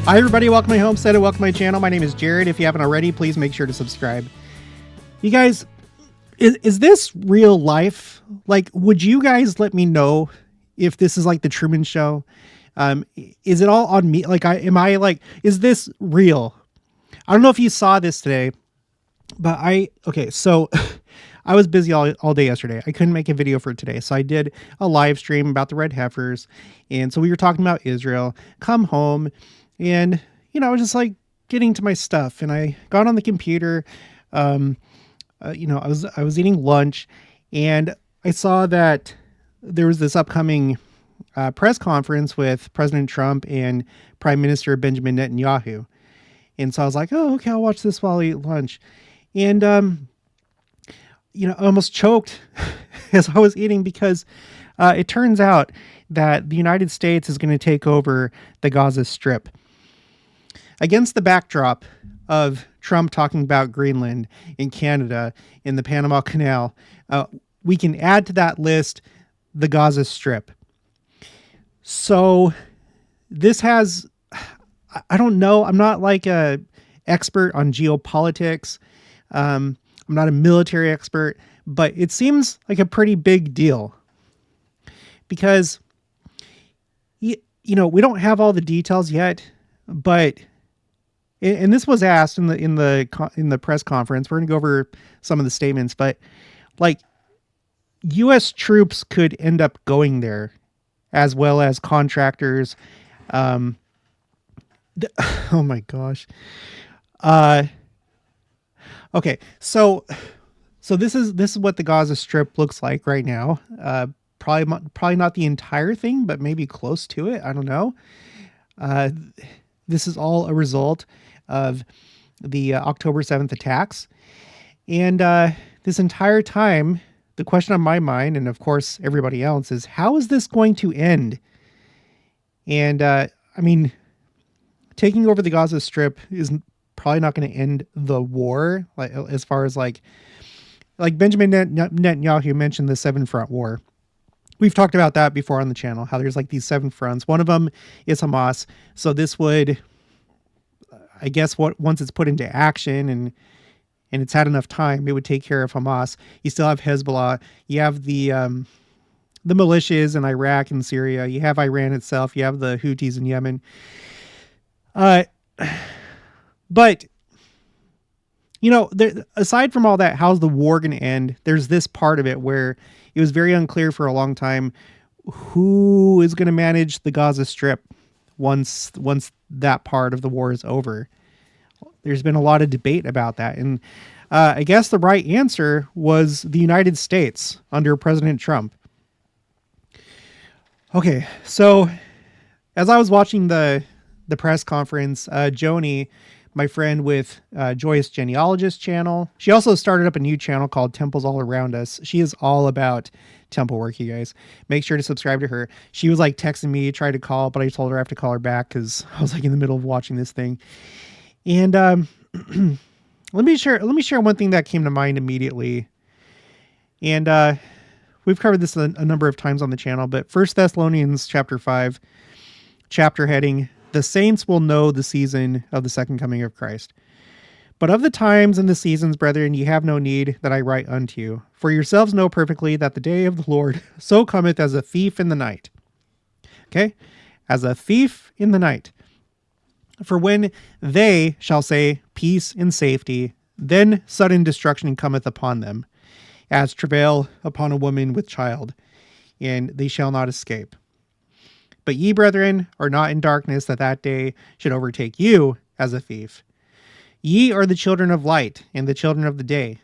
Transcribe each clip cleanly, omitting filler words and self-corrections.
Hi everybody, welcome to my homestead and welcome to my channel. My name is Jared. If you haven't already, please make sure to subscribe. You guys, is this real life? Like, would you guys let me know if this is like the Truman Show? Is it all on me? Like, is this real? I don't know if you saw this today, but so I was busy all day yesterday. I couldn't make a video for today. So I did a live stream about the red heifers. And so we were talking about Israel, come home. And, I was just like getting to my stuff, and I got on the computer. I was eating lunch, and I saw that there was this upcoming press conference with President Trump and Prime Minister Benjamin Netanyahu. And so I was like, oh, okay, I'll watch this while I eat lunch. And, I almost choked as I was eating because it turns out that the United States is going to take over the Gaza Strip. Against the backdrop of Trump talking about Greenland and Canada and the Panama Canal, we can add to that list the Gaza Strip. So this has, I don't know, I'm not like a expert on geopolitics. I'm not a military expert, but it seems like a pretty big deal because, we don't have all the details yet, but, and this was asked in the press conference. We're going to go over some of the statements, but like U.S. troops could end up going there as well as contractors. Oh my gosh. Okay. So this is what the Gaza Strip looks like right now. Probably not the entire thing, but maybe close to it. I don't know. This is all a result of the October 7th attacks. And this entire time, the question on my mind, and of course everybody else, is how is this going to end? And taking over the Gaza Strip is probably not going to end the war. Like, as far as like Benjamin Netanyahu mentioned the 7-front war. We've talked about that before on the channel, how there's like these 7 fronts. One of them is Hamas. So this would, I guess, once it's put into action and it's had enough time, it would take care of Hamas. You still have Hezbollah. You have the militias in Iraq and Syria. You have Iran itself. You have the Houthis in Yemen. But aside from all that, how's the war going to end? There's this part of it where it was very unclear for a long time who is going to manage the Gaza Strip once that part of the war is over. There's been a lot of debate about that. And I guess the right answer was the United States under President Trump. Okay, so as I was watching the press conference, Joni, my friend with Joyous Genealogist channel. She also started up a new channel called Temples All Around Us. She is all about temple work, you guys. Make sure to subscribe to her. She was like texting me, tried to call, but I told her I have to call her back because I was like in the middle of watching this thing. And let me share one thing that came to mind immediately. And we've covered this a number of times on the channel, but 1 Thessalonians chapter 5, chapter heading, "The saints will know the season of the second coming of Christ. But of the times and the seasons, brethren, ye have no need that I write unto you. For yourselves know perfectly that the day of the Lord so cometh as a thief in the night." Okay? As a thief in the night. "For when they shall say, peace and safety, then sudden destruction cometh upon them, as travail upon a woman with child, and they shall not escape. But ye, brethren, are not in darkness, that day should overtake you as a thief. Ye are the children of light and the children of the day.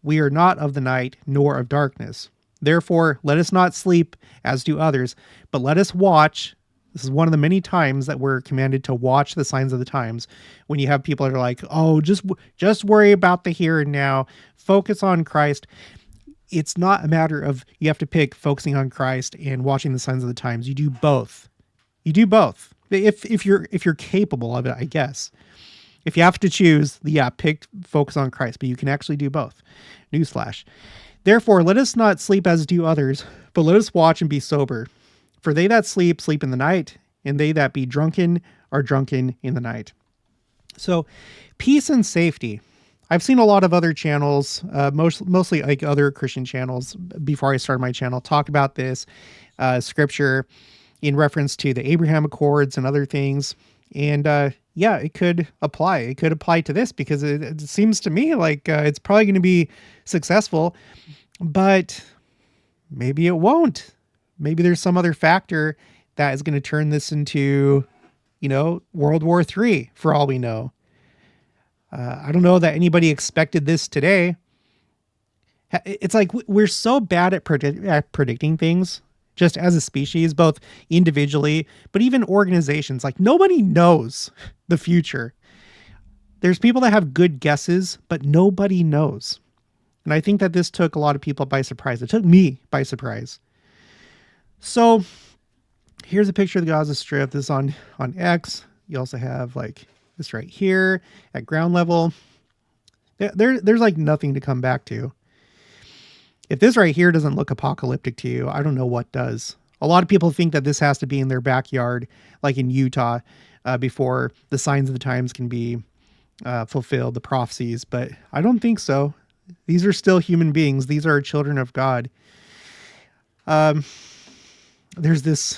We are not of the night nor of darkness. Therefore, let us not sleep as do others, but let us watch." This is one of the many times that we're commanded to watch the signs of the times. When you have people that are like, oh, just worry about the here and now. Focus on Christ. It's not a matter of you have to pick focusing on Christ and watching the signs of the times. You do both. You do both. If you're capable of it, I guess. If you have to choose, pick focus on Christ, but you can actually do both. Newsflash. "Therefore, let us not sleep as do others, but let us watch and be sober. For they that sleep, sleep in the night, and they that be drunken are drunken in the night. So peace and safety. I've seen a lot of other channels, mostly like other Christian channels before I started my channel, talk about this scripture in reference to the Abraham Accords and other things. And yeah, it could apply. It could apply to this because it seems to me like it's probably going to be successful, but maybe it won't. Maybe there's some other factor that is going to turn this into, World War III for all we know. I don't know that anybody expected this today. It's like we're so bad at predicting things just as a species, both individually, but even organizations. Like nobody knows the future. There's people that have good guesses, but nobody knows. And I think that this took a lot of people by surprise. It took me by surprise. So here's a picture of the Gaza Strip. This is on X. You also have like this right here at ground level. There's like nothing to come back to. If this right here doesn't look apocalyptic to you, I don't know what does. A lot of people think that this has to be in their backyard, like in Utah, before the signs of the times can be fulfilled, the prophecies. But I don't think so. These are still human beings. These are children of God. There's this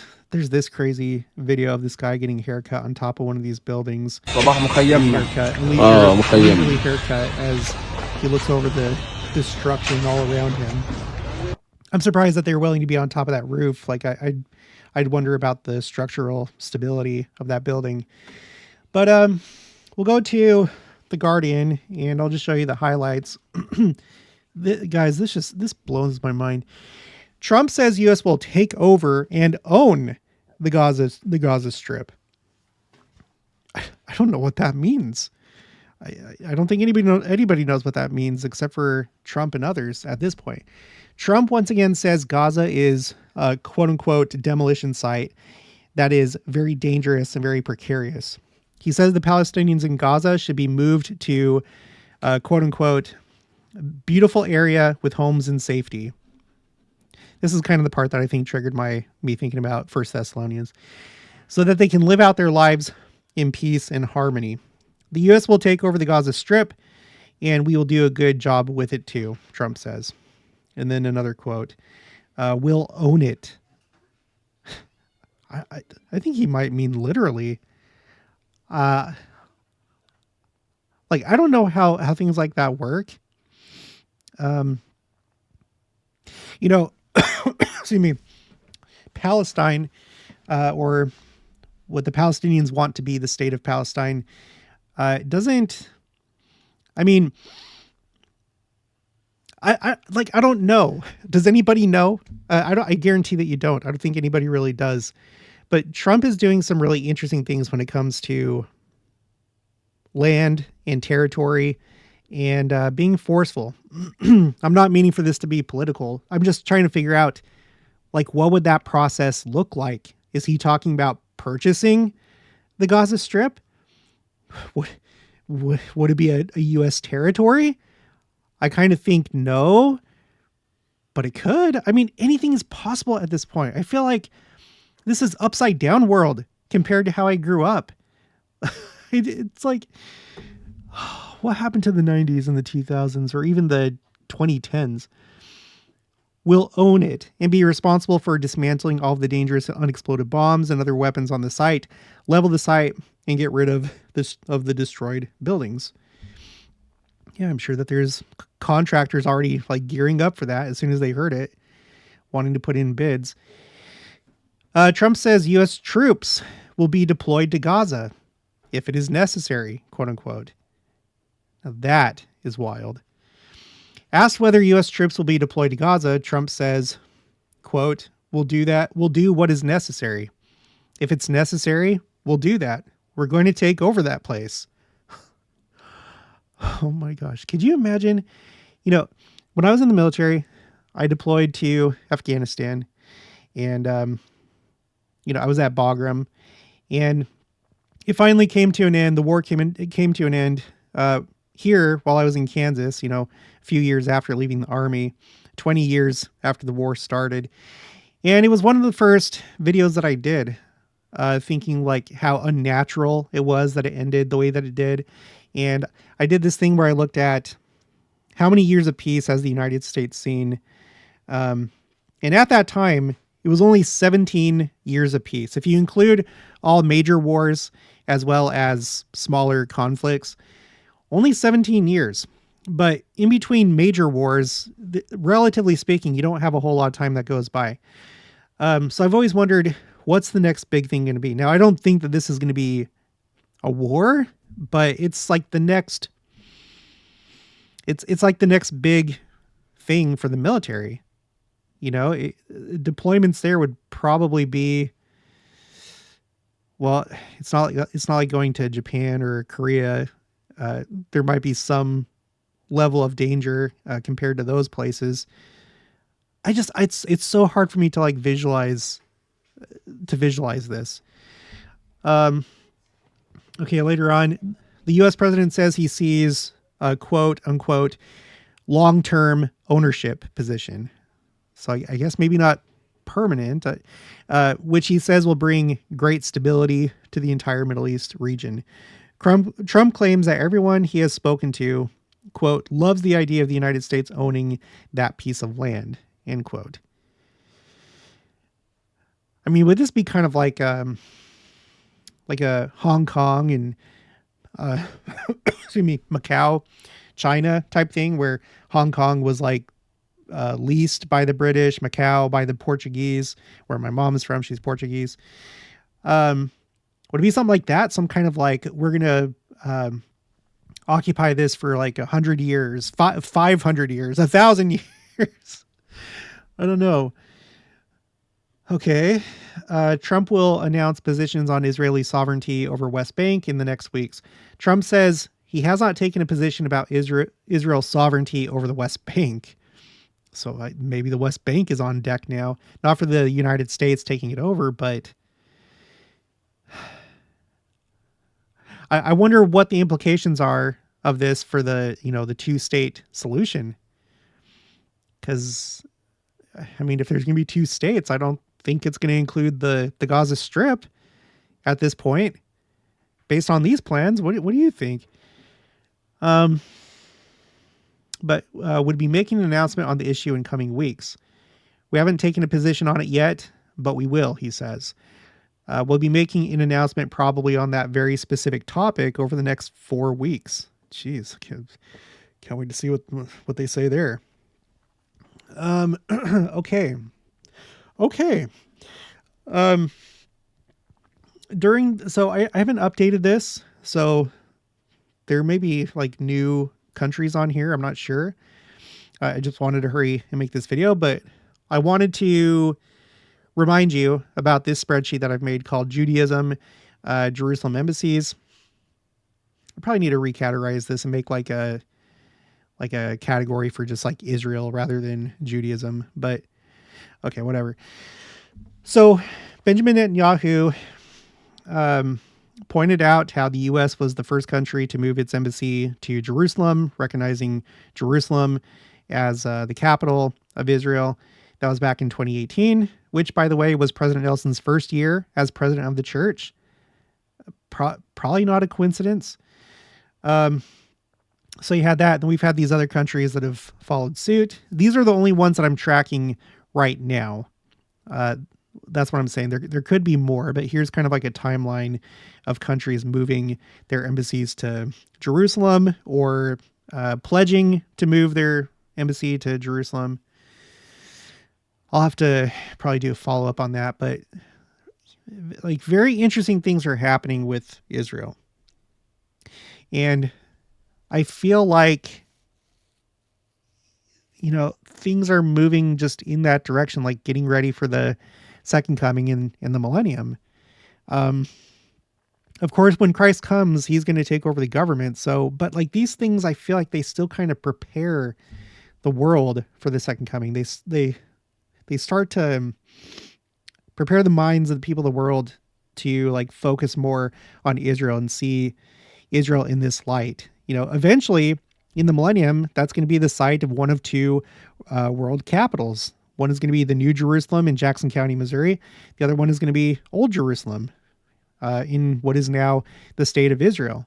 crazy video of this guy getting a haircut on top of one of these buildings. Legally haircut as he looks over the destruction all around him. I'm surprised that they're willing to be on top of that roof. Like I'd wonder about the structural stability of that building. But we'll go to The Guardian and I'll just show you the highlights. Guys, this blows my mind. Trump says U.S. will take over and own the Gaza Strip. I don't know what that means. I don't think anybody knows what that means except for Trump and others at this point. Trump once again says Gaza is a quote unquote demolition site that is very dangerous and very precarious. He says the Palestinians in Gaza should be moved to quote unquote beautiful area with homes and safety. This is kind of the part that I think triggered me thinking about 1 Thessalonians, so that they can live out their lives in peace and harmony. The U.S. will take over the Gaza Strip, and we will do a good job with it too, Trump says. And then another quote, we'll own it. I think he might mean literally. Like, I don't know how things like that work. Excuse me, Palestine, or what the Palestinians want to be the state of Palestine, I don't know. Does anybody know? I guarantee that you don't. I don't think anybody really does. But Trump is doing some really interesting things when it comes to land and territory and being forceful. I'm not meaning for this to be political. I'm just trying to figure out, like, what would that process look like? Is he talking about purchasing the Gaza Strip? Would it be a U.S. territory? I kind of think no, but it could. I mean, anything is possible at this point. I feel like this is upside down world compared to how I grew up. It's like, what happened to the 90s and the 2000s or even the 2010s? We'll own it and be responsible for dismantling all of the dangerous unexploded bombs and other weapons on the site, level the site, and get rid of the destroyed buildings. Yeah, I'm sure that there's contractors already like gearing up for that as soon as they heard it, wanting to put in bids. Trump says U.S. troops will be deployed to Gaza if it is necessary, quote unquote. Now that is wild. Asked whether U.S. troops will be deployed to Gaza, Trump says, quote, we'll do that. We'll do what is necessary. If it's necessary, we'll do that. We're going to take over that place. Oh my gosh. Could you imagine, when I was in the military, I deployed to Afghanistan and, I was at Bagram and it finally came to an end. The war came to an end, here while I was in Kansas, a few years after leaving the army, 20 years after the war started. And it was one of the first videos that I did. thinking like how unnatural it was that it ended the way that it did. And I did this thing where I looked at how many years of peace has the United States seen. And at that time, it was only 17 years of peace. If you include all major wars as well as smaller conflicts, only 17 years. But in between major wars, relatively speaking, you don't have a whole lot of time that goes by. So I've always wondered, what's the next big thing going to be? Now, I don't think that this is going to be a war, but it's like the next, it's like the next big thing for the military. You know, deployments there would probably be, well, it's not like going to Japan or Korea. There might be some level of danger compared to those places. It's so hard for me to like visualize this. Okay, later on, the U.S. president says he sees a quote unquote long-term ownership position. So I guess maybe not permanent, which he says will bring great stability to the entire Middle East region. Trump claims that everyone he has spoken to, quote, loves the idea of the United States owning that piece of land, end quote. I mean, would this be kind of like a Hong Kong and excuse me, Macau, China type thing, where Hong Kong was like leased by the British, Macau by the Portuguese, where my mom is from, she's Portuguese. Would it be something like that? Some kind of like, we're going to occupy this for like 100 years, 500 years, 1,000 years. I don't know. Okay. Trump will announce positions on Israeli sovereignty over West Bank in the next weeks. Trump says he has not taken a position about Israel's sovereignty over the West Bank. So maybe the West Bank is on deck now, not for the United States taking it over, but I wonder what the implications are of this for the, the 2-state solution. Because, I mean, if there's going to be 2 states, I don't think it's going to include the Gaza Strip at this point. Based on these plans, what do you think? But would be making an announcement on the issue in coming weeks. We haven't taken a position on it yet, but we will, he says. We'll be making an announcement probably on that very specific topic over the next 4 weeks. Jeez, can't wait to see what they say there. Okay. So I haven't updated this, so there may be like new countries on here. I'm not sure. I just wanted to hurry and make this video, but I wanted to remind you about this spreadsheet that I've made called Judaism, Jerusalem embassies. I probably need to recategorize this and make like a category for just like Israel rather than Judaism, but okay, whatever. So Benjamin Netanyahu pointed out how the U.S. was the first country to move its embassy to Jerusalem, recognizing Jerusalem as the capital of Israel. That was back in 2018, which, by the way, was President Nelson's first year as president of the church. Probably not a coincidence. So you had that, and we've had these other countries that have followed suit. These are the only ones that I'm tracking right now. That's what I'm saying. There could be more, but here's kind of like a timeline of countries moving their embassies to Jerusalem or pledging to move their embassy to Jerusalem. I'll have to probably do a follow-up on that, but like very interesting things are happening with Israel. And I feel like, things are moving just in that direction, like getting ready for the second coming in the millennium. Of course, when Christ comes, he's going to take over the government. So, but like these things, I feel like they still kind of prepare the world for the second coming. They start to prepare the minds of the people of the world to like focus more on Israel and see Israel in this light. Eventually in the millennium, that's going to be the site of one of 2 world capitals. One is going to be the New Jerusalem in Jackson County, Missouri. The other one is going to be Old Jerusalem, in what is now the state of Israel.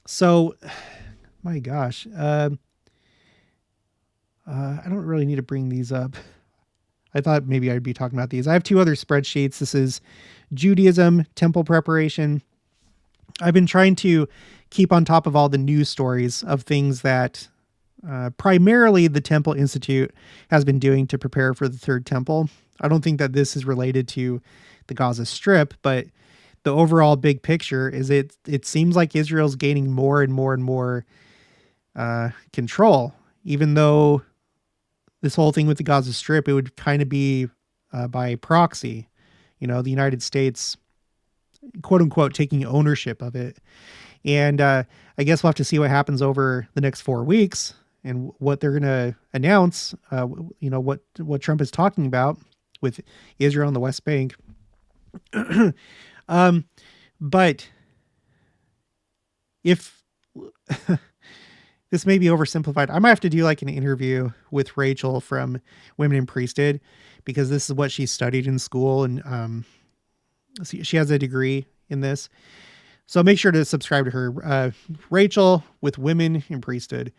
So, my gosh, I don't really need to bring these up. I thought maybe I'd be talking about these. I have two other spreadsheets. This is Judaism, temple preparation. I've been trying to keep on top of all the news stories of things that primarily the Temple Institute has been doing to prepare for the third temple. I don't think that this is related to the Gaza Strip, but the overall big picture is it seems like Israel's gaining more and more and more control, even though this whole thing with the Gaza Strip, it would kind of be by proxy, the United States, quote unquote, taking ownership of it. And I guess we'll have to see what happens over the next 4 weeks and what they're going to announce, what Trump is talking about with Israel and the West Bank. But if this may be oversimplified, I might have to do like an interview with Rachel from Women in Priesthood, because this is what she studied in school. And she has a degree in this. So make sure to subscribe to her, Rachel with Women in Priesthood.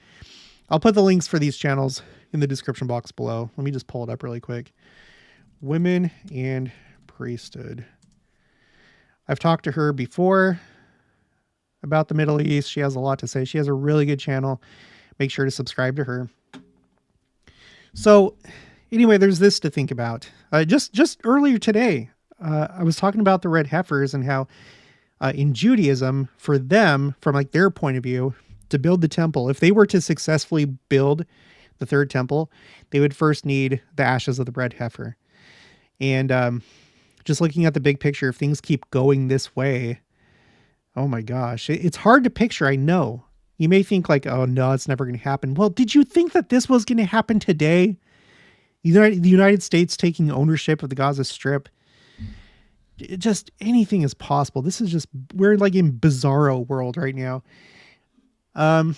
I'll put the links for these channels in the description box below. Let me just pull it up really quick. Women and Priesthood. I've talked to her before about the Middle East. She has a lot to say. She has a really good channel. Make sure to subscribe to her. So anyway, there's this to think about. Just earlier today, I was talking about the red heifers and how in Judaism, for them, from like their point of view, to build the temple, if they were to successfully build the third temple, they would first need the ashes of the red heifer. And just looking at the big picture, if things keep going this way, oh my gosh, it's hard to picture. I know you may think like, oh no, it's never going to happen. Well, did you think that this was going to happen today? The United States taking ownership of the Gaza Strip. Just anything is possible. This is just, we're like in bizarro world right now. And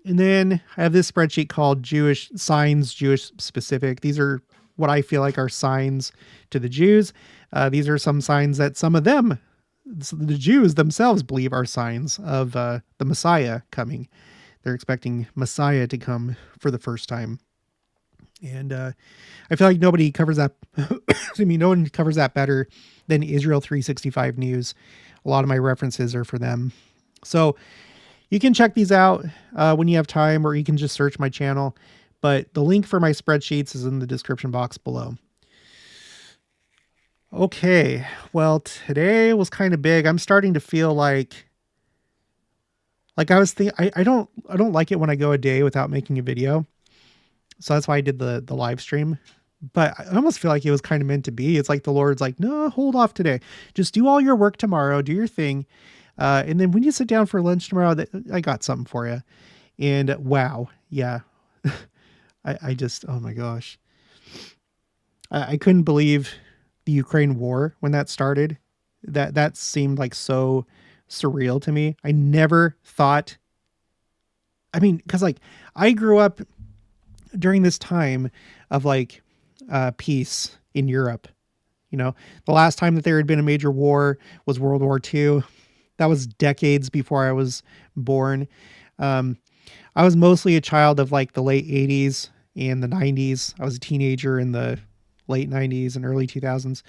then I have this spreadsheet called Jewish signs, Jewish specific. These are what I feel like are signs to the Jews. These are some signs that some of them, the Jews themselves, believe are signs of the Messiah coming. They're expecting Messiah to come for the first time. And I feel like nobody covers that. No one covers that better than Israel 365 News. A lot of my references are for them. So you can check these out when you have time, or you can just search my channel. But the link for my spreadsheets is in the description box below. Okay, well, today was kind of big. I'm starting to feel like I was thinking, I don't like it when I go a day without making a video. So that's why I did the live stream. But I almost feel like it was kind of meant to be. It's like the Lord's like, no, hold off today. Just do all your work tomorrow. Do your thing. And then when you sit down for lunch tomorrow, I got something for you. And wow. Yeah. I just, oh my gosh. I couldn't believe the Ukraine war when that started. That seemed like so surreal to me. I never thought, because like I grew up during this time of like peace in Europe. The last time that there had been a major war was World War II. That was decades before I was born. I was mostly a child of like the late 80s and the 90s. I was a teenager in the late 90s and early 2000s.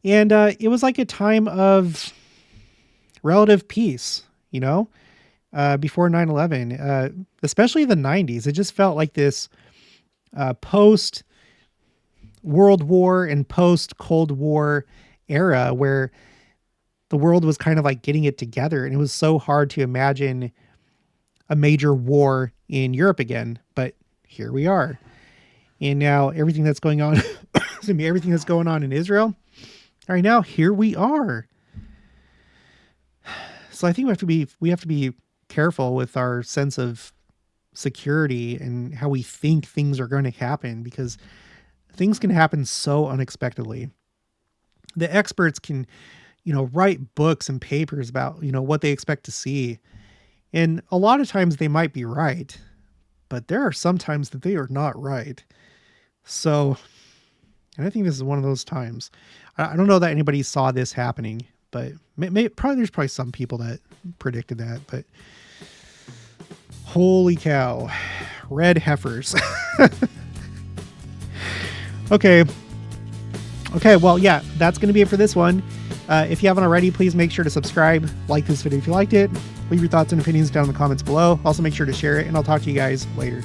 And it was like a time of relative peace, before 9/11, especially the 90s. It just felt like this post World War and post Cold War era where the world was kind of like getting it together. And it was so hard to imagine a major war in Europe again. But here we are. And now everything that's going on, everything that's going on in Israel, all right, now here we are. So I think we have to be careful with our sense of security and how we think things are going to happen, because things can happen so unexpectedly. The experts can, write books and papers about, what they expect to see. And a lot of times they might be right, but there are some times that they are not right. So And I think this is one of those times. I don't know that anybody saw this happening, but there's probably some people that predicted that. But holy cow, red heifers. Okay. Well, yeah, that's going to be it for this one. If you haven't already, please make sure to subscribe, like this video if you liked it, leave your thoughts and opinions down in the comments below. Also make sure to share it, and I'll talk to you guys later.